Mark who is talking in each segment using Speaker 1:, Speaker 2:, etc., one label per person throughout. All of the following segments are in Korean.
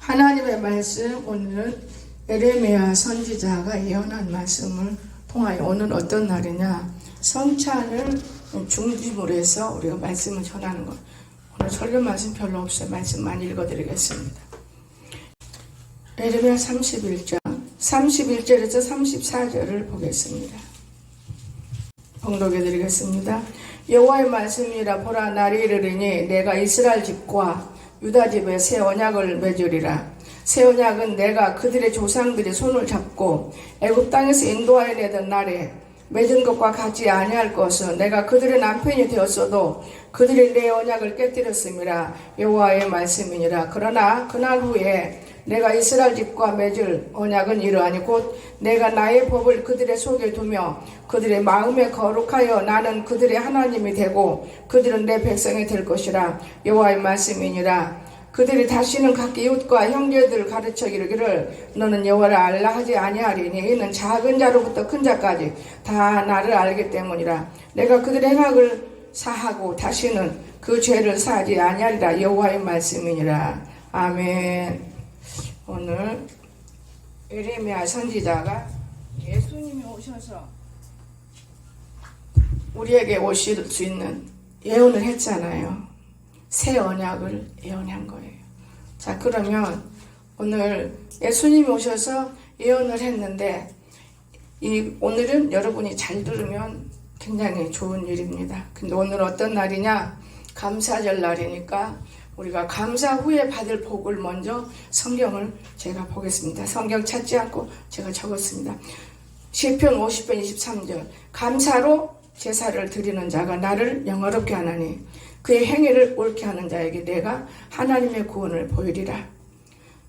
Speaker 1: 하나님의 말씀, 오늘은 에레미야 선지자가 예언한 말씀을 통하여 오늘 어떤 날이냐, 성찬을 중심으로 해서 우리가 말씀을 전하는 것. 오늘 설교 말씀 별로 없어요. 말씀만 읽어드리겠습니다. 에레미야 31장 31절에서 34절을 보겠습니다. 봉독해드리겠습니다. 여호와의 말씀이라. 보라, 날이 이르리니 내가 이스라엘 집과 유다 집에 새 언약을 맺으리라. 새 언약은 내가 그들의 조상들의 손을 잡고 애굽 땅에서 인도하여 내던 날에 맺은 것과 같이 아니할 것은 내가 그들의 남편이 되었어도 그들이 내 언약을 깨뜨렸음이라. 여호와의 말씀이니라. 그러나 그날 후에 내가 이스라엘 집과 맺을 언약은 이러하니 곧 내가 나의 법을 그들의 속에 두며 그들의 마음에 거룩하여 나는 그들의 하나님이 되고 그들은 내 백성이 될 것이라. 여호와의 말씀이니라. 그들이 다시는 각 이웃과 형제들을 가르쳐 이르기를 너는 여호와를 알라 하지 아니하리니 이는 작은 자로부터 큰 자까지 다 나를 알기 때문이라. 내가 그들의 행악을 사하고 다시는 그 죄를 사하지 아니하리라. 여호와의 말씀이니라. 아멘. 오늘 에레미야 선지자가 예수님이 오셔서 우리에게 오실 수 있는 예언을 했잖아요. 새 언약을 예언한 거예요. 자, 그러면 오늘 예수님이 오셔서 예언을 했는데 오늘은 여러분이 잘 들으면 굉장히 좋은 일입니다. 근데 오늘 어떤 날이냐? 감사절 날이니까 우리가 감사 후에 받을 복을 먼저 성경을 제가 보겠습니다. 성경 찾지 않고 제가 적었습니다. 시편 50편 23절 감사로 제사를 드리는 자가 나를 영화롭게 하나니 그의 행위를 옳게 하는 자에게 내가 하나님의 구원을 보이리라.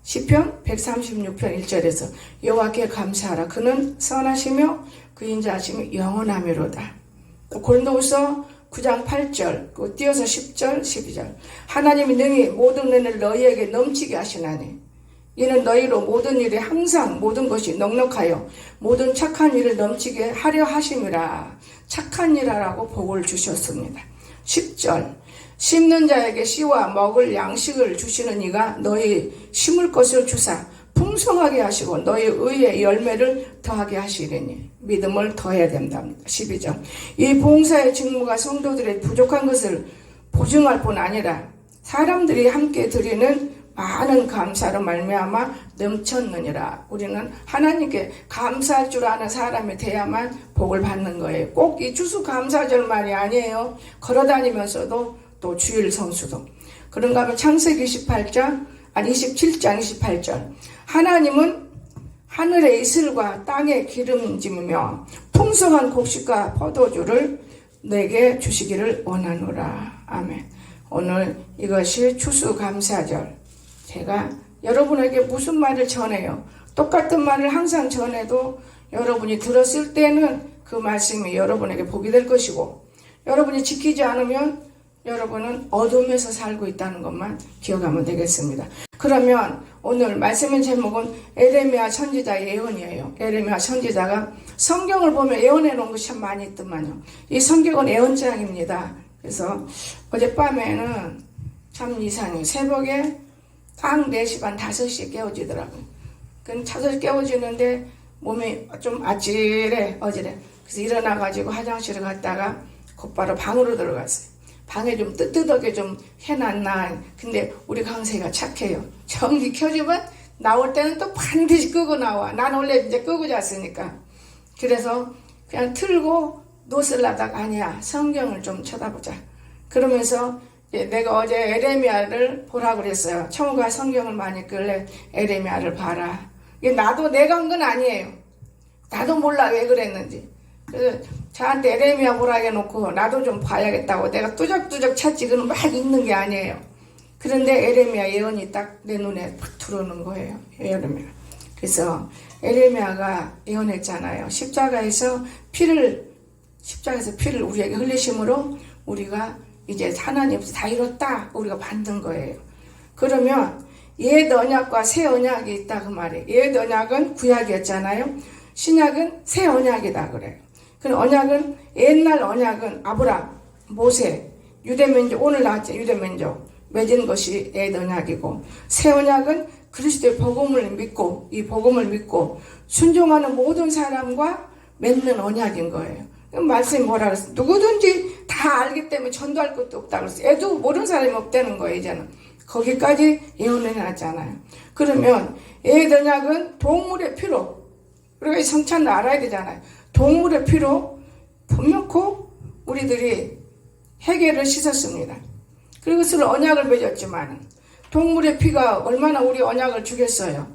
Speaker 1: 시편 136편 1절에서 여호와께 감사하라. 그는 선하시며 그 인자하심이 영원하미로다. 고린도후서 9장 8절, 띄어서 10절, 12절. 하나님이 능히 모든 은혜를 너희에게 넘치게 하시나니 이는 너희로 모든 일에 항상 모든 것이 넉넉하여 모든 착한 일을 넘치게 하려 하심이라. 착한 일하라고 복을 주셨습니다. 10절. 심는 자에게 씨와 먹을 양식을 주시는 이가 너희 심을 것을 주사 풍성하게 하시고 너희 의의 열매를 더하게 하시리니 믿음을 더해야 된답니다. 12절. 이 봉사의 직무가 성도들의 부족한 것을 보증할 뿐 아니라 사람들이 함께 드리는 많은 감사로 말미암아 넘쳤느니라. 우리는 하나님께 감사할 줄 아는 사람이 돼야만 복을 받는 거예요. 꼭 이 추수감사절만이 아니에요. 걸어다니면서도 또 주일 성수도. 그런가 하면 창세기 27장 28절. 하나님은 하늘의 이슬과 땅의 기름짐이며 풍성한 곡식과 포도주를 내게 주시기를 원하노라. 아멘. 오늘 이것이 추수감사절. 제가 여러분에게 무슨 말을 전해요? 똑같은 말을 항상 전해도 여러분이 들었을 때는 그 말씀이 여러분에게 복이 될 것이고 여러분이 지키지 않으면 여러분은 어둠에서 살고 있다는 것만 기억하면 되겠습니다. 그러면 오늘 말씀의 제목은 에레미야 선지자 예언이에요. 에레미야 선지자가 성경을 보면 예언해 놓은 것이 참 많이 있더만요. 이 성경은 예언장입니다. 그래서 어젯밤에는 참 이상해요. 새벽에 딱 4시 반 5시에 깨워지더라고요. 그럼 5시 깨워지는데 몸이 좀 아찔해 어지래. 그래서 일어나가지고 화장실에 갔다가 곧바로 방으로 들어갔어요. 방에 좀 뜨뜻하게 좀 해놨나. 근데 우리 강세가 착해요. 전기 켜지면 나올 때는 또 반드시 끄고 나와. 난 원래 이제 끄고 잤으니까. 그래서 그냥 틀고 놓으려다가 아니야. 성경을 좀 쳐다보자. 그러면서 내가 어제 에레미야를 보라 그랬어요. 청우가 성경을 많이 읽길래 에레미야를 봐라. 이게 나도 내가 한 건 아니에요. 나도 몰라 왜 그랬는지. 그래서 저한테 에레미야 보라 해놓고 나도 좀 봐야겠다고 내가 뚜적뚜적 찾지 그는 막 읽는 게 아니에요. 그런데 에레미야 예언이 딱 내 눈에 팍 들어오는 거예요. 에레미야. 그래서 에레미야가 예언했잖아요. 십자가에서 피를 우리에게 흘리심으로 우리가 이제 하나님께서 다 이뤘다 우리가 받는 거예요. 그러면 옛 언약과 새 언약이 있다 그 말이에요. 옛 언약은 구약이었잖아요. 신약은 새 언약이다 그래요. 그 언약은 옛날 언약은 아브람, 모세, 유대민족 오늘 나왔죠. 유대민족 맺은 것이 옛 언약이고 새 언약은 그리스도의 복음을 믿고 이 복음을 믿고 순종하는 모든 사람과 맺는 언약인 거예요. 말씀이 뭐라 그랬어? 누구든지 다 알기 때문에 전도할 것도 없다고 그랬어. 애도 모르는 사람이 없다는 거예요. 이제는 거기까지 예언을 해놨잖아요. 그러면 옛 언약은 동물의 피로, 우리가 이 성찬을 알아야 되잖아요. 동물의 피로 분명코 우리들이 회개를 씻었습니다. 그리고 그것을 언약을 맺었지만 동물의 피가 얼마나 우리 언약을 주겠어요.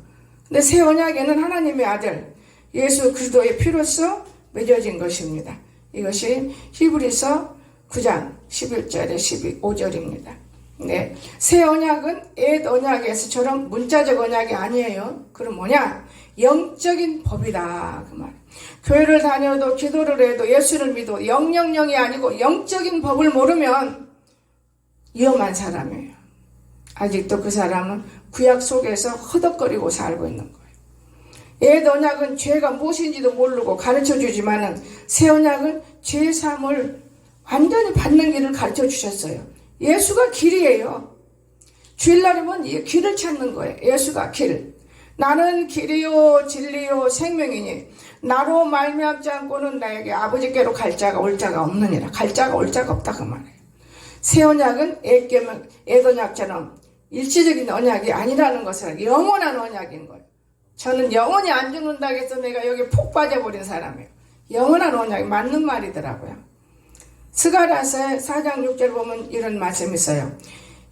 Speaker 1: 근데 새 언약에는 하나님의 아들 예수 그리스도의 피로써 맺어진 것입니다. 이것이 히브리서 9장 11절에 15절입니다. 네, 새 언약은 옛 언약에서처럼 문자적 언약이 아니에요. 그럼 뭐냐? 영적인 법이다 그 말. 교회를 다녀도 기도를 해도 예수를 믿어도 영영영이 아니고 영적인 법을 모르면 위험한 사람이에요. 아직도 그 사람은 구약 속에서 허덕거리고 살고 있는 거예요. 옛 언약은 죄가 무엇인지도 모르고 가르쳐주지만은 새 언약은 죄 사함을 완전히 받는 길을 가르쳐주셨어요. 예수가 길이에요. 주일날이면 이 길을 찾는 거예요. 예수가 길. 나는 길이요 진리요 생명이니 나로 말미암지 않고는 나에게 아버지께로 갈 자가 올 자가 없느니라. 갈 자가 올 자가 없다 그 말이에요. 새 언약은 옛 언약처럼 일시적인 언약이 아니라는 것을 영원한 언약인 거예요. 저는 영원히 안 죽는다고 해서 내가 여기 푹 빠져버린 사람이에요. 영원한 언약이 맞는 말이더라고요. 스가랴서 4장 6절 보면 이런 말씀이 있어요.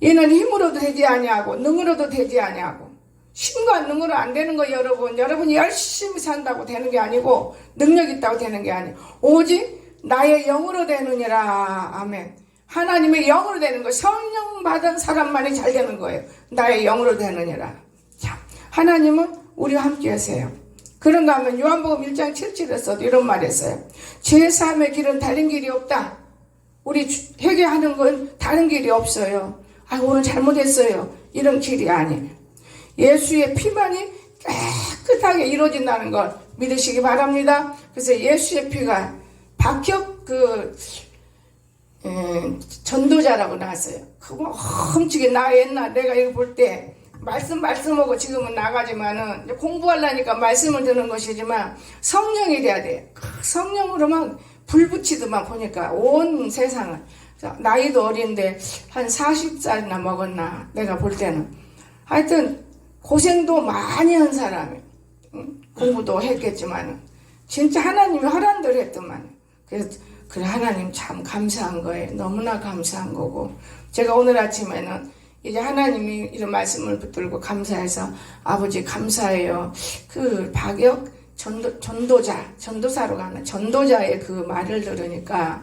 Speaker 1: 이는 힘으로도 되지 아니하고 능으로도 되지 아니하고. 힘과 능으로 안 되는 거 여러분이 열심히 산다고 되는 게 아니고 능력 있다고 되는 게 아니고 오직 나의 영으로 되느니라. 아멘. 하나님의 영으로 되는 거, 성령 받은 사람만이 잘 되는 거예요. 나의 영으로 되느니라. 자, 하나님은 우리와 함께 하세요. 그런가 하면 요한복음 1장 7절에서도 이런 말이 있어요. 제3의 길은 다른 길이 없다. 우리 회개하는 건 다른 길이 없어요. 아, 오늘 잘못했어요. 이런 길이 아니에요. 예수의 피만이 깨끗하게 이루어진다는 걸 믿으시기 바랍니다. 그래서 예수의 피가 박혁 전도자라고 나왔어요. 그거 험치게 나 옛날 내가 이거 볼 때 말씀하고 지금은 나가지만은 공부하려니까 말씀을 듣는 것이지만 성령이 돼야 돼. 성령으로만 불 붙이더만 보니까 온 세상을 나이도 어린데 한 40살이나 먹었나 내가 볼 때는 하여튼 고생도 많이 한 사람이 공부도 했겠지만 진짜 하나님이 하라는 대로 했더만. 그래서 그래 하나님 참 감사한 거예요. 너무나 감사한 거고 제가 오늘 아침에는 이제 하나님이 이런 말씀을 붙들고 감사해서 아버지 감사해요. 그 박역 전도사로 가는 전도자의 그 말을 들으니까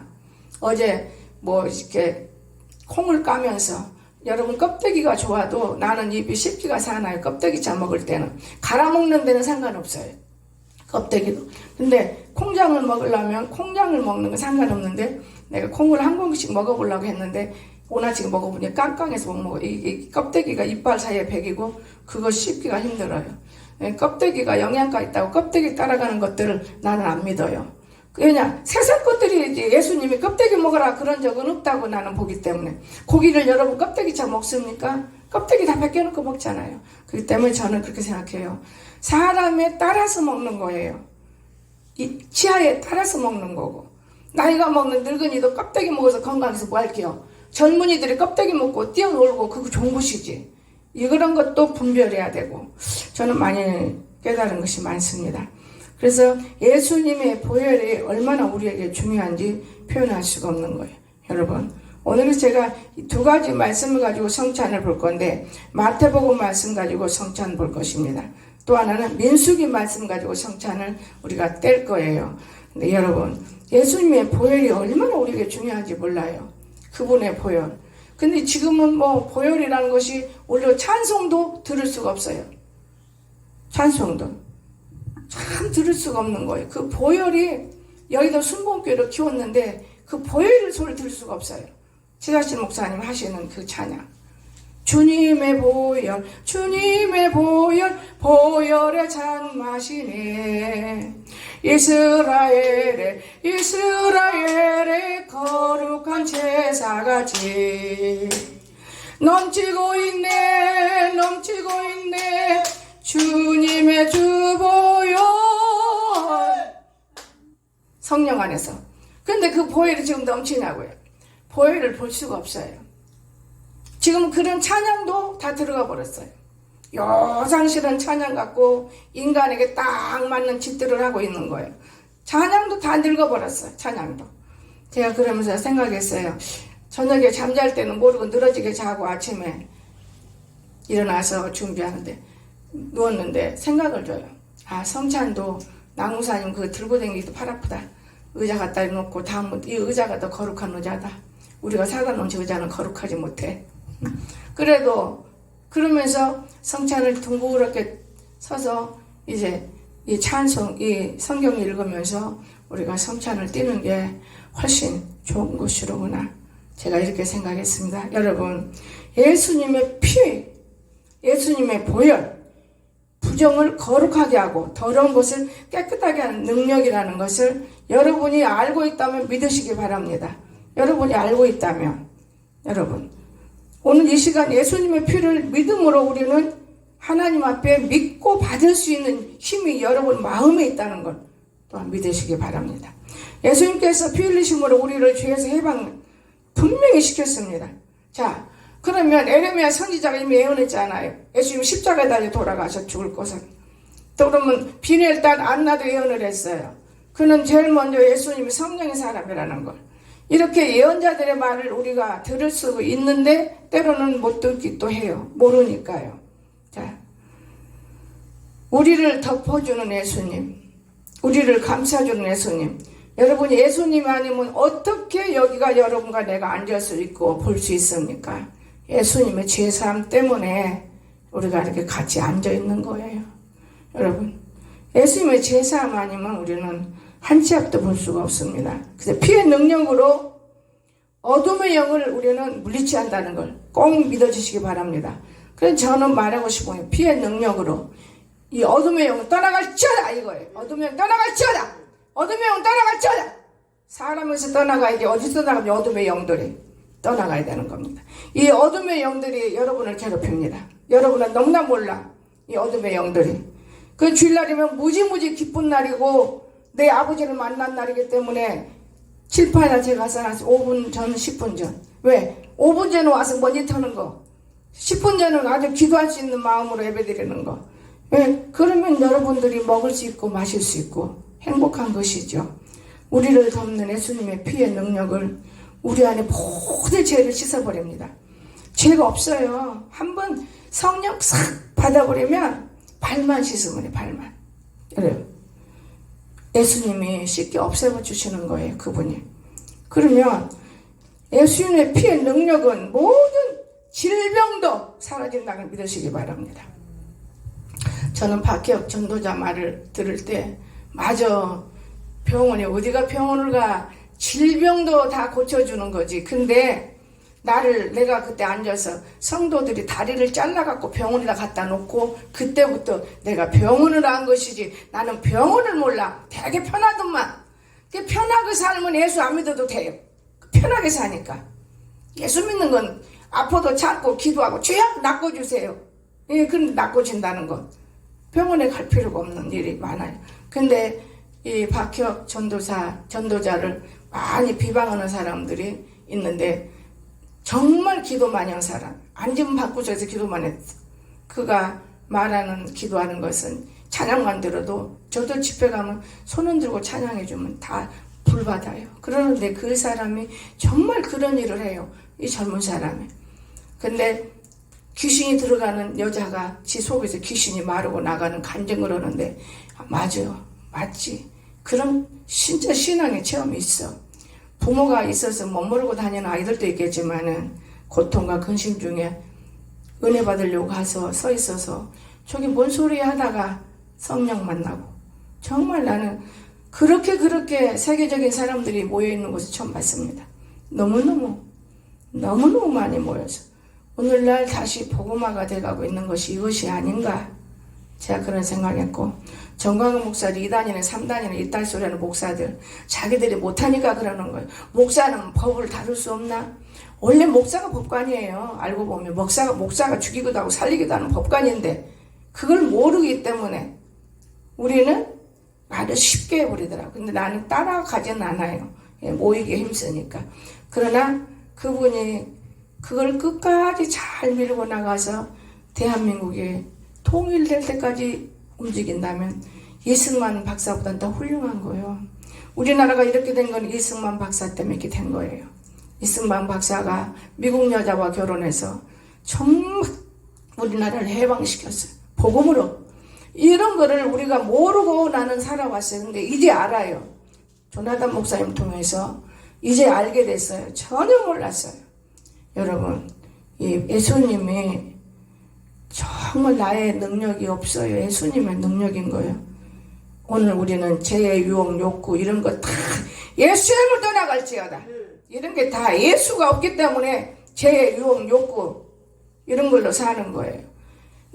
Speaker 1: 어제 뭐 이렇게 콩을 까면서 여러분 껍데기가 좋아도 나는 입이 씹기가 사나요. 껍데기 짜 먹을 때는 갈아먹는 데는 상관없어요. 껍데기도. 근데 콩장을 먹으려면 콩장을 먹는 건 상관없는데 내가 콩을 한 공기씩 먹어보려고 했는데 오늘 지금 먹어보니 깡깡해서 못 먹어. 이 껍데기가 이빨 사이에 배기고 그거 씹기가 힘들어요. 껍데기가 영양가 있다고 껍데기 따라가는 것들을 나는 안 믿어요. 그냥 세상 것들이 예수님이 껍데기 먹어라 그런 적은 없다고 나는 보기 때문에 고기를 여러분 껍데기 차 먹습니까? 껍데기 다 벗겨놓고 먹잖아요. 그렇기 때문에 저는 그렇게 생각해요. 사람에 따라서 먹는 거예요. 이 치아에 따라서 먹는 거고 나이가 먹는 늙은이도 껍데기 먹어서 건강해서 뭐 할게요. 젊은이들이 껍데기 먹고 뛰어놀고 그거 좋은 것이지. 이런 것도 분별해야 되고 저는 많이 깨달은 것이 많습니다. 그래서 예수님의 보혈이 얼마나 우리에게 중요한지 표현할 수가 없는 거예요. 여러분 오늘은 제가 두 가지 말씀을 가지고 성찬을 볼 건데 마태복음 말씀 가지고 성찬 볼 것입니다. 또 하나는 민수기 말씀 가지고 성찬을 우리가 뗄 거예요. 근데 여러분 예수님의 보혈이 얼마나 우리에게 중요한지 몰라요. 그분의 보혈. 근데 지금은 뭐 보혈이라는 것이 오히려 찬송도 들을 수가 없어요. 찬송도 참 들을 수가 없는 거예요. 그 보혈이 여의도 순복음교회를 키웠는데 그 보혈 소리를 들을 수가 없어요. 지자신 목사님 하시는 그 찬양. 주님의 보혈, 주님의 보혈, 보혈의 잔 마시네. 이스라엘의 거룩한 제사같이 넘치고 있네 넘치고 있네 주님의 주보혈 성령 안에서. 근데 그 보혈이 지금 넘치냐고요. 보혈을 볼 수가 없어요. 지금 그런 찬양도 다 들어가 버렸어요. 요상실은 찬양 갖고 인간에게 딱 맞는 짓들을 하고 있는 거예요. 찬양도 다 늙어버렸어요. 찬양도. 제가 그러면서 생각했어요. 저녁에 잠잘 때는 모르고 늘어지게 자고 아침에 일어나서 준비하는데 누웠는데 생각을 줘요. 아, 성찬도 나무사님 그거 들고 다니기도 팔 아프다. 의자 갖다 놓고 다음은 이 의자가 더 거룩한 의자다. 우리가 사다 놓은 의자는 거룩하지 못해. 그래도 그러면서 성찬을 둥그렇게 서서 이제 이 찬송, 이 성경 읽으면서 우리가 성찬을 띄는 게 훨씬 좋은 것이로구나. 제가 이렇게 생각했습니다. 여러분, 예수님의 피, 예수님의 보혈, 부정을 거룩하게 하고 더러운 것을 깨끗하게 하는 능력이라는 것을 여러분이 알고 있다면 믿으시기 바랍니다. 여러분이 알고 있다면, 여러분, 오늘 이 시간 예수님의 피를 믿음으로 우리는 하나님 앞에 믿고 받을 수 있는 힘이 여러분 마음에 있다는 걸 또한 믿으시기 바랍니다. 예수님께서 피 흘리심으로 우리를 죄에서 해방 분명히 시켰습니다. 자, 그러면 에레미야 선지자가 이미 예언했잖아요. 예수님 십자가에 달려 돌아가서 죽을 것을. 또 그러면 비니엘 딸 안나도 예언을 했어요. 그는 제일 먼저 예수님이 성령의 사람이라는 걸. 이렇게 예언자들의 말을 우리가 들을 수 있는데 때로는 못 듣기도 해요. 모르니까요. 자, 우리를 덮어주는 예수님, 우리를 감싸주는 예수님. 여러분, 예수님이 아니면 어떻게 여기가 여러분과 내가 앉을 수 있고 볼 수 있습니까? 예수님의 죄사함 때문에 우리가 이렇게 같이 앉아 있는 거예요. 여러분, 예수님의 죄사함 아니면 우리는 한 치 앞도 볼 수가 없습니다. 그래서 피의 능력으로 어둠의 영을 우리는 물리치한다는 걸 꼭 믿어주시기 바랍니다. 그래서 저는 말하고 싶어요. 피의 능력으로 이 어둠의 영은 떠나갈지어다 이거예요. 어둠의 영 떠나갈지어다. 어둠의 영 떠나갈지어다. 사람에서 떠나가야지. 어디서 떠나가면 어둠의 영들이 떠나가야 되는 겁니다. 이 어둠의 영들이 여러분을 괴롭힙니다. 여러분은 너무나 몰라. 이 어둠의 영들이. 그 주일날이면 무지무지 기쁜 날이고 내 아버지를 만난 날이기 때문에 칠판에 제가 써놨어요. 5분 전, 10분 전. 왜? 5분 전에 와서 머리 터는 거. 10분 전은 아주 기도할 수 있는 마음으로 예배드리는 거. 왜? 그러면 여러분들이 먹을 수 있고 마실 수 있고 행복한 것이죠. 우리를 덮는 예수님의 피의 능력을 우리 안에 모든 죄를 씻어버립니다. 죄가 없어요. 한번 성령 싹 받아버리면 발만 씻으면 발만. 여러분, 예수님이 씻게 없애버 주시는 거예요. 그분이. 그러면 예수님의 피의 능력은 모든 질병도 사라진다는 믿으시기 바랍니다. 저는 박혜혁 전도자 말을 들을 때 맞아, 병원에 어디가 병원을 가. 질병도 다 고쳐주는 거지. 근데 내가 그때 앉아서 성도들이 다리를 잘라갖고 병원에다 갖다 놓고 그때부터 내가 병원을 한 것이지 나는 병원을 몰라. 되게 편하더만. 편하게 살면 예수 안 믿어도 돼요. 편하게 사니까. 예수 믿는 건 아파도 참고 기도하고 주여 낚아주세요. 예, 그런데 낚아준다는 건 병원에 갈 필요가 없는 일이 많아요. 근데 이 박혁 전도자를 많이 비방하는 사람들이 있는데 정말 기도 많이 한 사람. 앉으면 바꾸셔서 기도만 했어. 그가 말하는 기도하는 것은 찬양만 들어도 저도 집회 가면 손 흔들고 찬양해주면 다 불받아요. 그러는데 그 사람이 정말 그런 일을 해요. 이 젊은 사람이. 근데 귀신이 들어가는 여자가 지 속에서 귀신이 마르고 나가는 간증을 하는데 맞지. 그런 진짜 신앙의 체험이 있어. 부모가 있어서 못 모르고 다니는 아이들도 있겠지만은 고통과 근심 중에 은혜 받으려고 가서 서 있어서 저기 뭔 소리 하다가 성령 만나고 정말 나는 그렇게 세계적인 사람들이 모여있는 곳을 처음 봤습니다. 너무너무 많이 모여서 오늘날 다시 복음화가 돼가고 있는 것이 이것이 아닌가 제가 그런 생각했고 정광훈 목사들 2단이나 3단이나 이딴 소리 하는 목사들 자기들이 못하니까 그러는 거예요. 목사는 법을 다룰 수 없나? 원래 목사가 법관이에요. 알고 보면 목사가 죽이기도 하고 살리기도 하는 법관인데 그걸 모르기 때문에 우리는 아주 쉽게 해버리더라고. 근데 나는 따라가지는 않아요. 모이기 힘쓰니까. 그러나 그분이 그걸 끝까지 잘 밀고 나가서 대한민국이 통일될 때까지 움직인다면 이승만 박사보다 더 훌륭한 거예요. 우리나라가 이렇게 된 건 이승만 박사 때문에 이렇게 된 거예요. 이승만 박사가 미국 여자와 결혼해서 정말 우리나라를 해방시켰어요. 복음으로. 이런 거를 우리가 모르고 나는 살아왔어요. 근데 이제 알아요. 조나단 목사님 통해서 이제 알게 됐어요. 전혀 몰랐어요. 여러분, 이 예수님이 정말 나의 능력이 없어요. 예수님의 능력인 거예요. 오늘 우리는 죄의 유혹, 욕구 이런 거 다 예수님을 떠나갈지어다. 이런 게 다 예수가 없기 때문에 죄의 유혹, 욕구 이런 걸로 사는 거예요.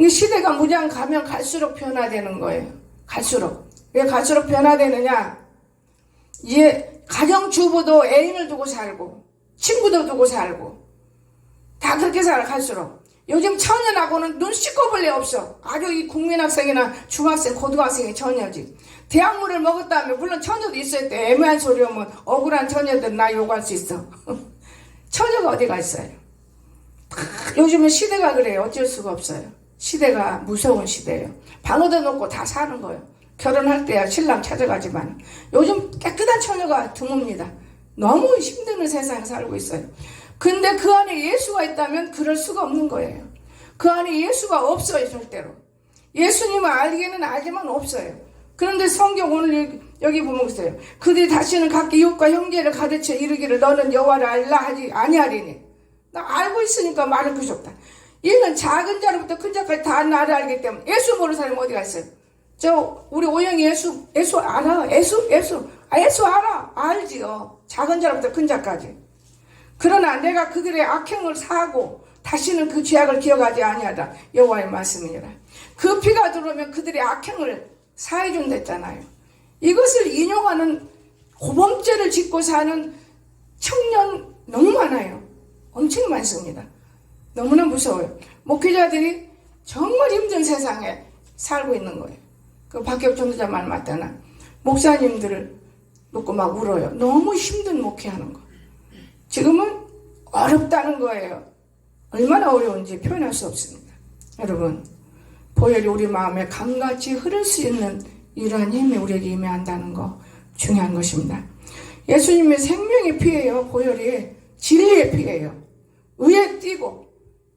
Speaker 1: 시대가 무장 가면 갈수록 변화되는 거예요. 갈수록. 왜 갈수록 변화되느냐? 이제 가정주부도 애인을 두고 살고 친구도 두고 살고 다 그렇게 살아 갈수록. 요즘 처녀하고는 눈 씻고 볼 일 없어. 아주 이 국민학생이나 중학생, 고등학생이 처녀지. 대학물을 먹었다면 물론 처녀도 있어야 돼. 애매한 소리 하면 억울한 처녀들 나 욕할 수 있어. 처녀가 어디가 있어요? 요즘은 시대가 그래요. 어쩔 수가 없어요. 시대가 무서운 시대예요. 방어도 놓고 다 사는 거예요. 결혼할 때야 신랑 찾아가지만 요즘 깨끗한 처녀가 드뭅니다. 너무 힘든 세상에 살고 있어요. 근데 그 안에 예수가 있다면 그럴 수가 없는 거예요. 그 안에 예수가 없어요. 절대로. 예수님을 알기는 알지만 없어요. 그런데 성경 오늘 여기 보면 있어요. 그들이 다시는 각기 이웃과 형제를 가르쳐 이르기를 너는 여호와를 알라 하지 아니하리니. 나 알고 있으니까 말을 그없다 얘는 작은 자로부터 큰 자까지 다 나를 알기 때문에 예수 모르는 사람이 어디 갔어요? 저 우리 오영이 예수 알아. 예수 알아. 알지요. 작은 자로부터 큰 자까지. 그러나 내가 그들의 악행을 사하고 다시는 그 죄악을 기억하지 아니하다. 여호와의 말씀이니라. 그 피가 들어오면 그들의 악행을 사해 준댔잖아요. 이것을 인용하는 고범죄를 짓고 사는 청년 너무 많아요. 엄청 많습니다. 너무나 무서워요. 목회자들이 정말 힘든 세상에 살고 있는 거예요. 그 박혁 전도자 말 맞다나 목사님들을 놓고 막 울어요. 너무 힘든 목회하는 거. 지금은 어렵다는 거예요. 얼마나 어려운지 표현할 수 없습니다. 여러분, 보혈이 우리 마음에 강같이 흐를 수 있는 이러한 힘이 우리에게 임해한다는 거 중요한 것입니다. 예수님의 생명의 피예요. 보혈이 진리의 피예요. 의에 띄고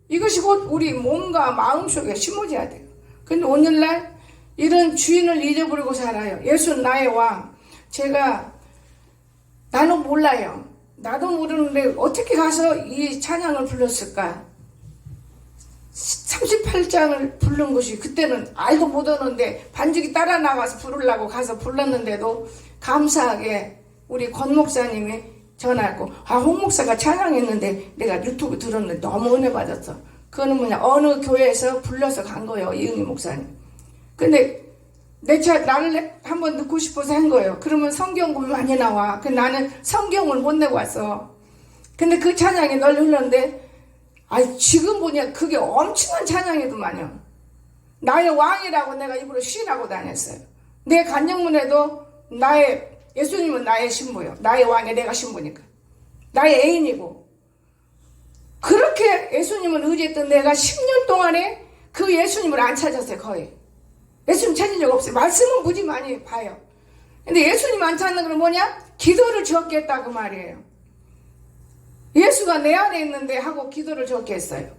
Speaker 1: 이것이 곧 우리 몸과 마음속에 심어져야 돼요. 근데 오늘날 이런 주인을 잊어버리고 살아요. 예수는 나의 왕. 나는 몰라요. 나도 모르는데 어떻게 가서 이 찬양을 불렀을까? 38장을 부른 것이 그때는 알도 못하는데 반죽이 따라 나가서 부르려고 가서 불렀는데도 감사하게 우리 권 목사님이 전화했고 홍 목사가 찬양했는데 내가 유튜브 들었는데 너무 은혜 받았어. 그거는 어느 교회에서 불러서 간 거예요. 이응희 목사님. 근데 나를 한번 넣고 싶어서 한 거예요. 그러면 성경이 많이 나와. 나는 성경을 못 내고 왔어. 근데 그 찬양이 널리 흘렀는데 지금 보니까 그게 엄청난 찬양이더만요. 나의 왕이라고 내가 입으로 시인하고 다녔어요. 내 간영문에도 예수님은 나의 신부요. 나의 왕이 내가 신부니까. 나의 애인이고. 그렇게 예수님을 의지했던 내가 10년 동안에 그 예수님을 안 찾았어요. 거의. 예수님 찾은 적 없어요. 말씀은 무지 많이 봐요. 근데 예수님 안 찾는 건 뭐냐? 기도를 적게 했다고 말이에요. 예수가 내 안에 있는데 하고 기도를 적게 했어요.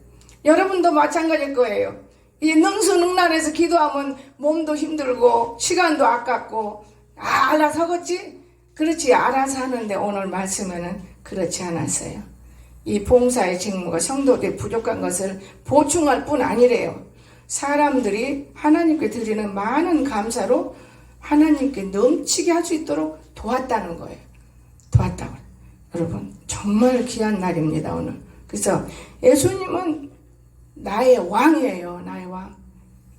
Speaker 1: 여러분도 마찬가지일 거예요. 이 능수능란해서 기도하면 몸도 힘들고 시간도 아깝고 알아서 하겠지? 그렇지 알아서 하는데 오늘 말씀에는 그렇지 않았어요. 이 봉사의 직무가 성도들이 부족한 것을 보충할 뿐 아니래요. 사람들이 하나님께 드리는 많은 감사로 하나님께 넘치게 할 수 있도록 도왔다는 거예요. 도왔다고. 여러분 정말 귀한 날입니다 오늘. 그래서 예수님은 나의 왕이에요. 나의 왕.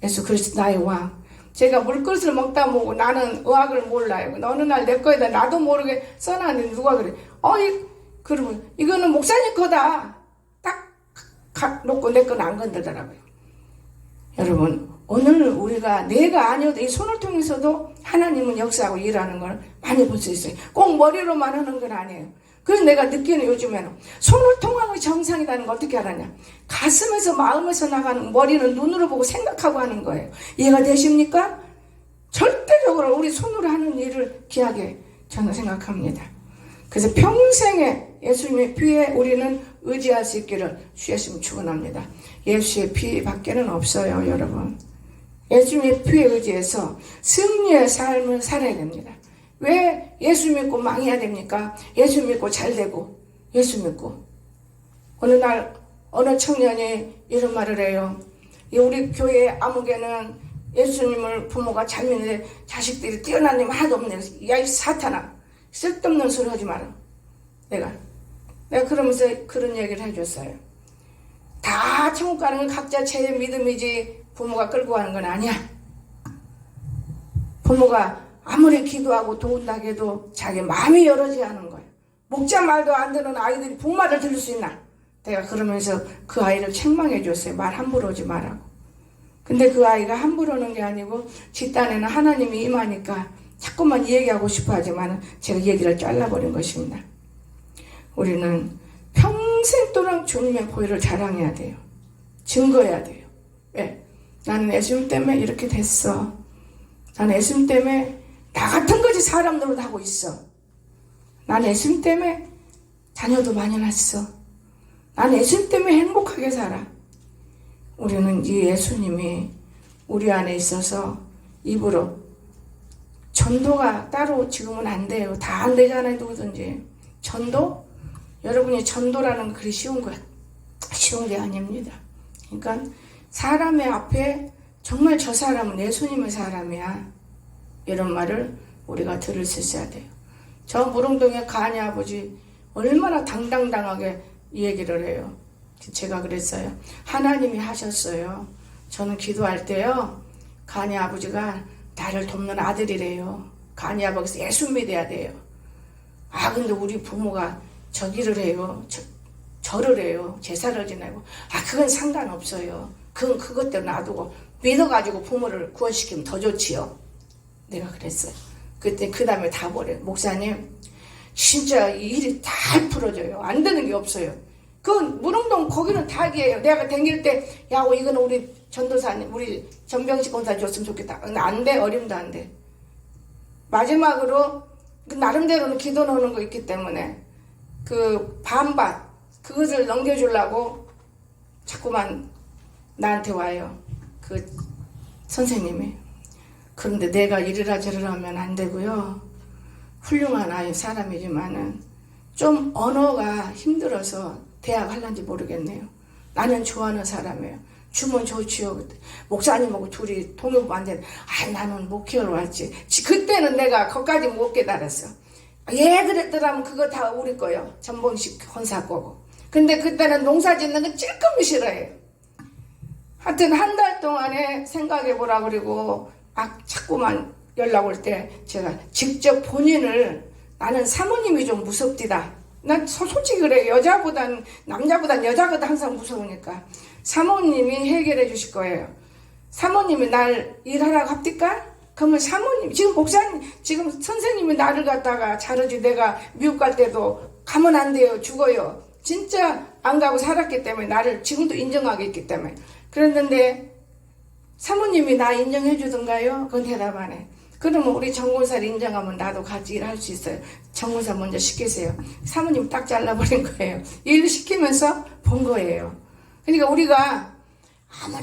Speaker 1: 예수 그리스도 나의 왕. 제가 물그릇을 먹다 보고 나는 의학을 몰라요. 어느 날 내 거에다 나도 모르게 써놨는데 누가 그래. 그러면 이거는 목사님 거다. 딱 놓고 내 건 안 건들더라고요. 여러분, 오늘 우리가 내가 아니어도 이 손을 통해서도 하나님은 역사하고 일하는 걸 많이 볼 수 있어요. 꼭 머리로만 하는 건 아니에요. 그래서 내가 느끼는 요즘에는 손을 통하는 정상이라는 걸 어떻게 알았냐? 가슴에서 마음에서 나가는, 머리는 눈으로 보고 생각하고 하는 거예요. 이해가 되십니까? 절대적으로 우리 손으로 하는 일을 귀하게 저는 생각합니다. 그래서 평생에 예수님의 피에 우리는 의지할 수 있기를 주 예수님 축원합니다. 예수의 피 밖에는 없어요, 여러분. 예수님의 피에 의지해서 승리의 삶을 살아야 됩니다. 왜 예수 믿고 망해야 됩니까? 예수 믿고 잘 되고, 예수 믿고. 어느 날 어느 청년이 이런 말을 해요. 우리 교회 아무개는 예수님을 부모가 잘 믿는데 자식들이 뛰어난 님 하나도 없네. 야, 이 사탄아, 쓸데없는 소리 하지 마라. 내가 그러면서 그런 얘기를 해줬어요. 다 천국 가는 건 각자 제 믿음이지 부모가 끌고 가는 건 아니야. 부모가 아무리 기도하고 도운다고 해도 자기 마음이 열어져야 하는 거예요. 목자 말도 안 듣는 아이들이 부모말을 들을 수 있나? 내가 그러면서 그 아이를 책망해 줬어요. 말 함부로 하지 말라고. 근데 그 아이가 함부로 하는 게 아니고 뒷단에는 하나님이 임하니까 자꾸만 얘기하고 싶어 하지만 제가 얘기를 잘라버린 것입니다. 우리는 평생 동안 주님의 보혈을 자랑해야 돼요. 증거해야 돼요. 왜? 나는 예수님 때문에 이렇게 됐어. 나는 예수님 때문에 나 같은 거지 사람들도 하고 있어. 나는 예수님 때문에 자녀도 많이 낳았어. 나는 예수님 때문에 행복하게 살아. 우리는 이 예수님이 우리 안에 있어서 입으로 전도가 따로 지금은 안 돼요. 다 안 되잖아요, 누구든지. 전도? 여러분이 전도라는 건 그리 쉬운 거야. 쉬운 게 아닙니다. 그러니까 사람의 앞에 정말 저 사람은 예수님의 사람이야. 이런 말을 우리가 들을 수 있어야 돼요. 저 무릉동의 가니 아버지 얼마나 당당당하게 이 얘기를 해요. 제가 그랬어요. 하나님이 하셨어요. 저는 기도할 때요. 가니 아버지가 나를 돕는 아들이래요. 가니 아버지가 예수 믿어야 돼요. 아 근데 우리 부모가 저기를 해요. 절을 해요. 제사를 지내고. 아 그건 상관없어요. 그건 그것대로 놔두고 믿어가지고 부모를 구원시키면 더 좋지요. 내가 그랬어요. 그때 그 다음에 다 버려요. 목사님 진짜 이 일이 다 풀어져요. 안 되는 게 없어요. 그 무릉동 거기는 닭이에요. 내가 댕길 때 야 이거는 우리 전도사님 우리 전병식 권사 줬으면 좋겠다. 근데 안 돼. 어림도 안 돼. 마지막으로 그 나름대로는 기도 넣는 거 있기 때문에 그 반반 그것을 넘겨주려고 자꾸만 나한테 와요. 그 선생님이. 그런데 내가 이래라 저래라 하면 안 되고요. 훌륭한 아이 사람이지만은 좀 언어가 힘들어서 대학 할란지 모르겠네요. 나는 좋아하는 사람이에요. 주면 좋지요. 그때 목사님하고 둘이 동요부 안 되는. 아 나는 목회를 왔지. 그때는 내가 거기까지 못 깨달았어. 얘 그랬더라면 그거 다 우리 거요. 전봉식 권사 거고. 근데 그때는 농사 짓는 거 찔끔이 싫어해요. 하여튼 한 달 동안에 생각해보라 그리고 자꾸만 연락 올 때 제가 직접 본인을 나는 사모님이 좀 무섭디다. 난 솔직히 그래. 여자보단 남자보단 여자가 항상 무서우니까 사모님이 해결해 주실 거예요. 사모님이 날 일하라고 합니까? 그러면 사모님 지금 목사님 지금 선생님이 나를 갖다가 자르지 내가 미국 갈 때도 가면 안 돼요. 죽어요. 진짜 안 가고 살았기 때문에 나를 지금도 인정하고 있기 때문에 그랬는데 사모님이 나 인정해 주던가요? 그건 대답 안 해. 그러면 우리 정권사를 인정하면 나도 같이 일할 수 있어요. 정권사 먼저 시키세요. 사모님 딱 잘라버린 거예요. 일 시키면서 본 거예요. 그러니까 우리가 아무리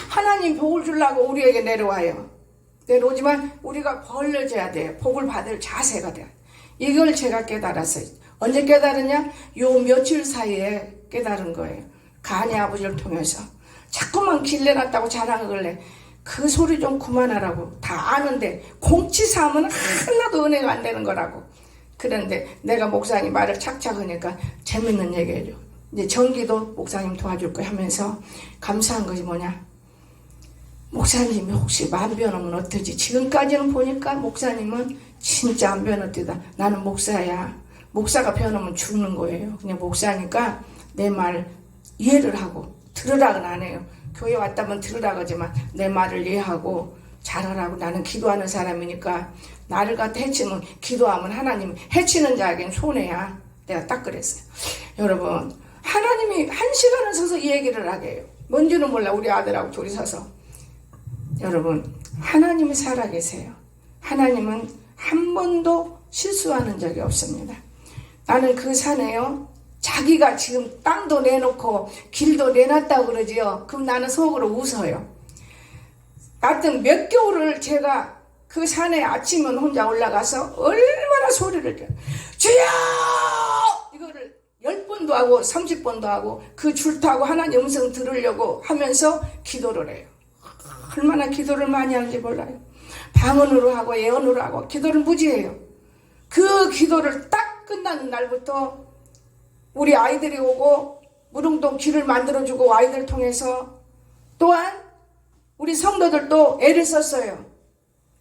Speaker 1: 하나님 복을 주려고 우리에게 내려와요. 내려오지만 우리가 벌려져야 돼요. 복을 받을 자세가 돼요. 이걸 제가 깨달았어요. 언제 깨달았냐? 요 며칠 사이에 깨달은 거예요. 가니 아버지를 통해서. 자꾸만 길 내놨다고 자랑하길래 그 소리 좀 그만하라고. 다 아는데 공치사하면 하나도 은혜가 안 되는 거라고. 그런데 내가 목사님 말을 착착하니까 재밌는 얘기 해줘. 이제 전기도 목사님 도와줄 거 하면서 감사한 것이 뭐냐. 목사님이 혹시 마음 변하면 어떠지? 지금까지는 보니까 목사님은 진짜 안 변했다. 나는 목사야. 목사가 변하면 죽는 거예요. 그냥 목사니까 내 말 이해를 하고 들으라고는 안 해요. 교회 왔다면 들으라고 하지만 내 말을 이해하고 잘하라고. 나는 기도하는 사람이니까 나를 갖다 해치면 기도하면 하나님 해치는 자에겐 손해야. 내가 딱 그랬어요. 여러분 하나님이 1시간을 서서 이 얘기를 하게 해요. 뭔지는 몰라. 우리 아들하고 둘이 서서. 여러분 하나님이 살아계세요. 하나님은 한 번도 실수하는 적이 없습니다. 나는 그 산에요. 자기가 지금 땅도 내놓고 길도 내놨다고 그러지요. 그럼 나는 속으로 웃어요. 하여튼 몇 개월을 제가 그 산에 아침은 혼자 올라가서 얼마나 소리를 줘. 주여! 이거를 10번도 하고 30번도 하고 그 줄 타고 하나님 음성 들으려고 하면서 기도를 해요. 얼마나 기도를 많이 하는지 몰라요. 방언으로 하고 예언으로 하고 기도를 무지해요. 그 기도를 딱 끝나는 날부터 우리 아이들이 오고 무릉동 길을 만들어주고 아이들 통해서 또한 우리 성도들도 애를 썼어요.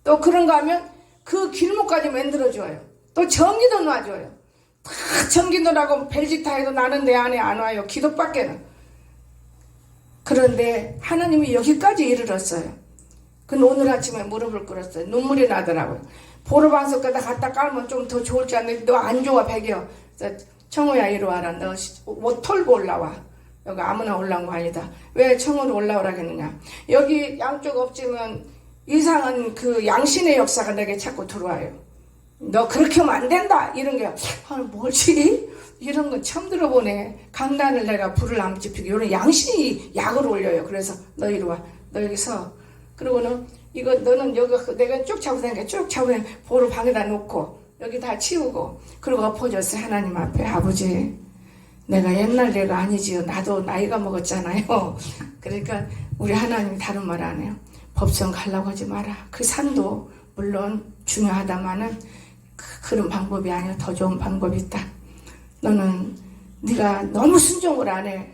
Speaker 1: 또 그런가 하면 그 길목까지 만들어줘요. 또 전기도 놔줘요. 다 전기도 나고 벨기타 해도 나는 내 안에 안 와요. 기도밖에는. 그런데 하나님이 여기까지 이르렀어요. 근데 오늘 아침에 무릎을 꿇었어요. 눈물이 나더라고요. 보로방석에다 갖다 깔면 좀 더 좋을 줄 알았는데 너 안 좋아 배겨. 청호야 이리 와라. 너 옷 털고 올라와. 여기 아무나 올라온 거 아니다. 왜 청으로 올라오라겠느냐. 여기 양쪽 엎지면 이상한 그 양신의 역사가 내게 자꾸 들어와요. 너 그렇게 하면 안 된다. 이런 게 뭐지? 이런 거 처음 들어보네. 강단을 내가 불을 안 지피고 이런 양신이 약을 올려요. 그래서 너 이리 와. 너 여기 서. 그리고는 이거 너는 여기 내가 쭉 잡아다니까 쭉 잡아다니까 볼을 방에다 놓고 여기 다 치우고 그리고 엎어졌어요. 하나님 앞에. 아버지 내가 옛날 내가 아니지요. 나도 나이가 먹었잖아요. 그러니까 우리 하나님이 다른 말 안 해요. 법성 가려고 하지 마라. 그 산도 물론 중요하다마는 그런 방법이 아니야. 더 좋은 방법이 있다. 너는 네가 너무 순종을 안 해.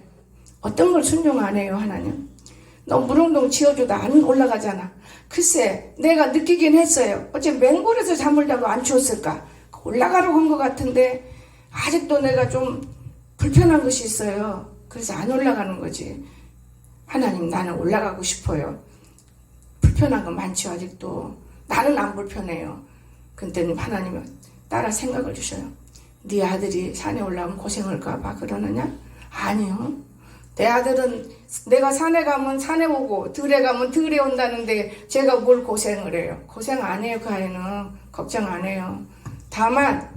Speaker 1: 어떤 걸 순종 안 해요 하나님? 너 무릉동 지어줘도 안 올라가잖아. 글쎄 내가 느끼긴 했어요. 어째 맹골에서 잠을 자고 안 추웠을까? 올라가려고 한 것 같은데 아직도 내가 좀 불편한 것이 있어요. 그래서 안 올라가는 거지. 하나님 나는 올라가고 싶어요. 불편한 거 많죠 아직도. 나는 안 불편해요. 근데 하나님은 따라 생각을 주셔요. 네 아들이 산에 올라가면 고생할까 봐 그러느냐? 아니요. 내 아들은 내가 산에 가면 산에 오고 들에 가면 들에 온다는데 제가 뭘 고생을 해요. 고생 안 해요. 그 아이는 걱정 안 해요. 다만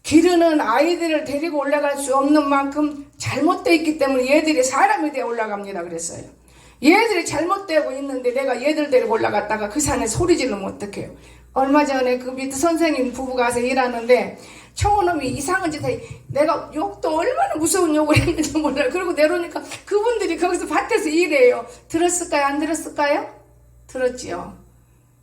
Speaker 1: 기르는 아이들을 데리고 올라갈 수 없는 만큼 잘못되어 있기 때문에 얘들이 사람이 되어 올라갑니다 그랬어요. 얘들이 잘못되고 있는데 내가 얘들 데리고 올라갔다가 그 산에 소리 지르면 어떡해요. 얼마 전에 그 밑에 선생님 부부가 와서 일하는데 청혼놈이 이상한 짓 해. 내가 욕도 얼마나 무서운 욕을 했는지 몰라요. 그리고 내려오니까 그분들이 거기서 밭에서 일해요. 들었을까요? 안 들었을까요? 들었지요.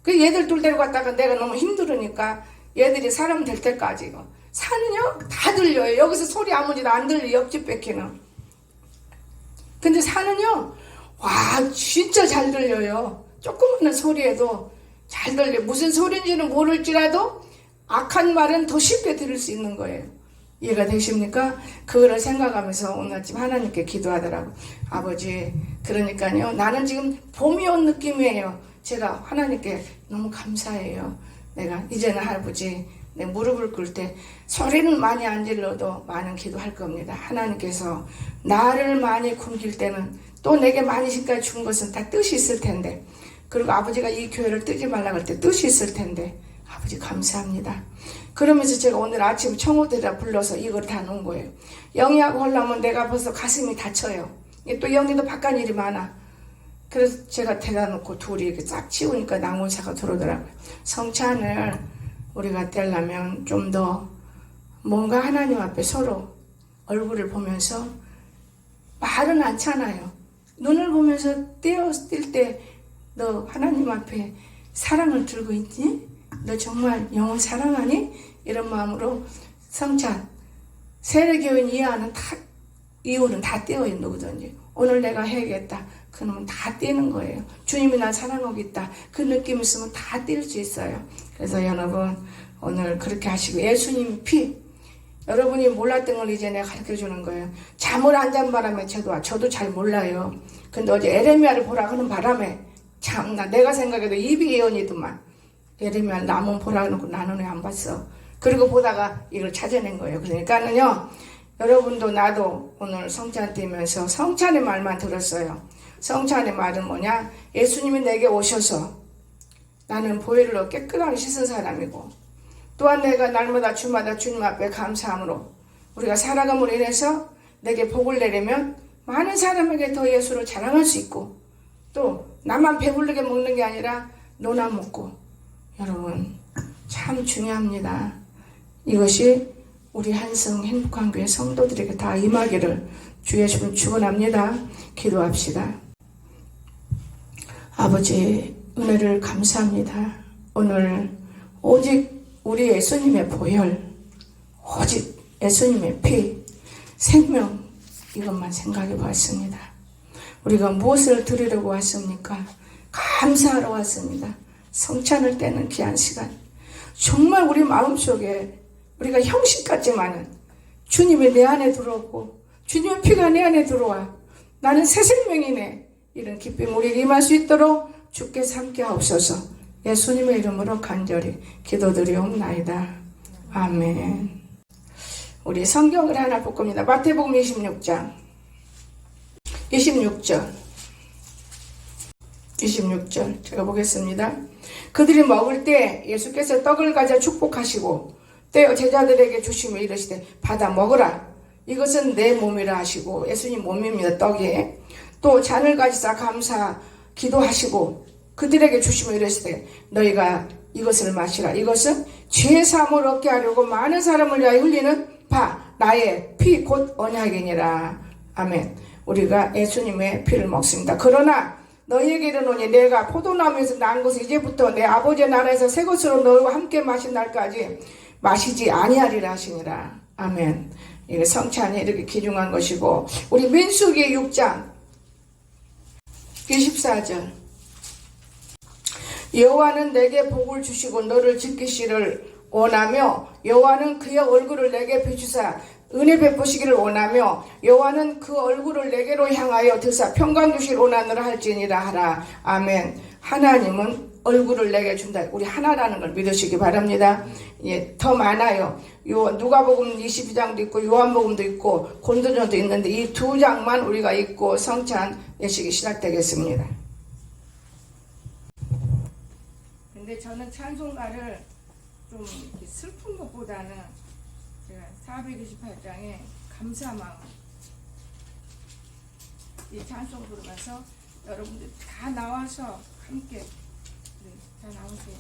Speaker 1: 그 얘들 둘 데리고 갔다가 내가 너무 힘들으니까 얘들이 사람 될 때까지 산은요 다 들려요. 여기서 소리 아무지도 안 들려. 옆집 뺏기는. 근데 산은요 와 진짜 잘 들려요. 조그마한 소리에도 잘 들려. 무슨 소리인지는 모를지라도 악한 말은 더 쉽게 들을 수 있는 거예요. 이해가 되십니까? 그거를 생각하면서 오늘 아침 하나님께 기도하더라고. 아버지 그러니까요 나는 지금 봄이 온 느낌이에요. 제가 하나님께 너무 감사해요. 내가 이제는 할아버지 내 무릎을 꿇을 때 소리는 많이 안 질러도 많은 기도할 겁니다. 하나님께서 나를 많이 굶길 때는 또 내게 많이 지금까지 준 것은 다 뜻이 있을 텐데 그리고 아버지가 이 교회를 뜨지 말라고 할 때 뜻이 있을 텐데 아버지 감사합니다. 그러면서 제가 오늘 아침 청호들이라 불러서 이걸 다 놓은 거예요. 영희하고 하려면 내가 벌써 가슴이 다쳐요. 또 영희도 바깥 일이 많아. 그래서 제가 대다 놓고 둘이 이렇게 싹 치우니까 낭원사가 들어오더라고요. 성찬을 우리가 떼려면 좀 더 뭔가 하나님 앞에 서로 얼굴을 보면서 말은 않잖아요. 눈을 보면서 뗄 때 너 하나님 앞에 사랑을 들고 있니? 너 정말 영혼 사랑하니? 이런 마음으로 성찬 세례교인 이하는 다 이유는 다 떼어요. 누구든지 오늘 내가 해야겠다 그러면 다 떼는 거예요. 주님이 날 사랑하고 있다 그 느낌 있으면 다 뗄 수 있어요. 그래서 여러분 오늘 그렇게 하시고 예수님 피 여러분이 몰랐던 걸 이제 내가 가르쳐 주는 거예요. 잠을 안 잔 바람에 저도 잘 몰라요. 근데 어제 에레미야를 보라 하는 바람에 참나 내가 생각해도 입이 예언이더만. 에레미야 남은 보라 해놓고 나는 왜 안 봤어. 그리고 보다가 이걸 찾아낸 거예요. 그러니까는요, 여러분도 나도 오늘 성찬 때면서 성찬의 말만 들었어요. 성찬의 말은 뭐냐? 예수님이 내게 오셔서 나는 보혈로 깨끗하게 씻은 사람이고, 또한 내가 날마다 주마다 주님 앞에 감사함으로 우리가 살아감으로 인해서 내게 복을 내려면 많은 사람에게 더 예수를 자랑할 수 있고, 또 나만 배부르게 먹는 게 아니라 너나 먹고. 여러분 참 중요합니다. 이것이 우리 한성 행복한 교회 성도들에게 다 임하기를 주의 이름 축원합니다. 기도합시다. 아버지 은혜를 감사합니다. 오늘 오직 우리 예수님의 보혈, 오직 예수님의 피, 생명, 이것만 생각해 보았습니다. 우리가 무엇을 드리려고 왔습니까? 감사하러 왔습니다. 성찬을 떼는 귀한 시간. 정말 우리 마음속에 우리가 형식 같지만은 주님이 내 안에 들어오고 주님의 피가 내 안에 들어와 나는 새 생명이네, 이런 기쁨 우리에게 임할 수 있도록 주께서 함께 하옵소서. 예수님의 이름으로 간절히 기도드리옵나이다. 아멘. 우리 성경을 하나 볼 겁니다. 마태복음 26장 26절 제가 보겠습니다. 그들이 먹을 때 예수께서 떡을 가져 축복하시고 떼어 제자들에게 주시며 이르시되 받아 먹으라, 이것은 내 몸이라 하시고, 예수님 몸입니다. 떡이. 또 잔을 가지사 감사 기도하시고 그들에게 주시며 이르시되 너희가 이것을 마시라, 이것은 죄 사함을 얻게 하려고 많은 사람을 위하여 흘리는 바 나의 피 곧 언약이니라. 아멘. 우리가 예수님의 피를 먹습니다. 그러나 너희에게 이르노니 내가 포도나무에서 난 것을 이제부터 내 아버지의 나라에서 새 것으로 너희와 함께 마신 날까지 마시지 아니하리라 하시니라. 아멘. 이게 성찬이 이렇게 귀중한 것이고, 우리 민수기 6장 24절 여호와는 내게 복을 주시고 너를 지키시를 원하며 여호와는 그의 얼굴을 내게 비추사 은혜 베푸시기를 원하며 여호와는 그 얼굴을 내게로 향하여 드사 평강 주시기를 원하노라 할지니라 하라. 아멘. 하나님은 얼굴을 내게 준다. 우리 하나라는 걸 믿으시기 바랍니다. 예, 더 많아요. 누가복음 22장도 있고 요한복음도 있고 고린도전도 있는데 이 두 장만 우리가 읽고 성찬 예식이 시작되겠습니다. 근데 저는 찬송가를 좀 슬픈 것보다는 제가 428장에 감사마음, 이 찬송 부르면서 여러분들 다 나와서 함께 다 나오세요.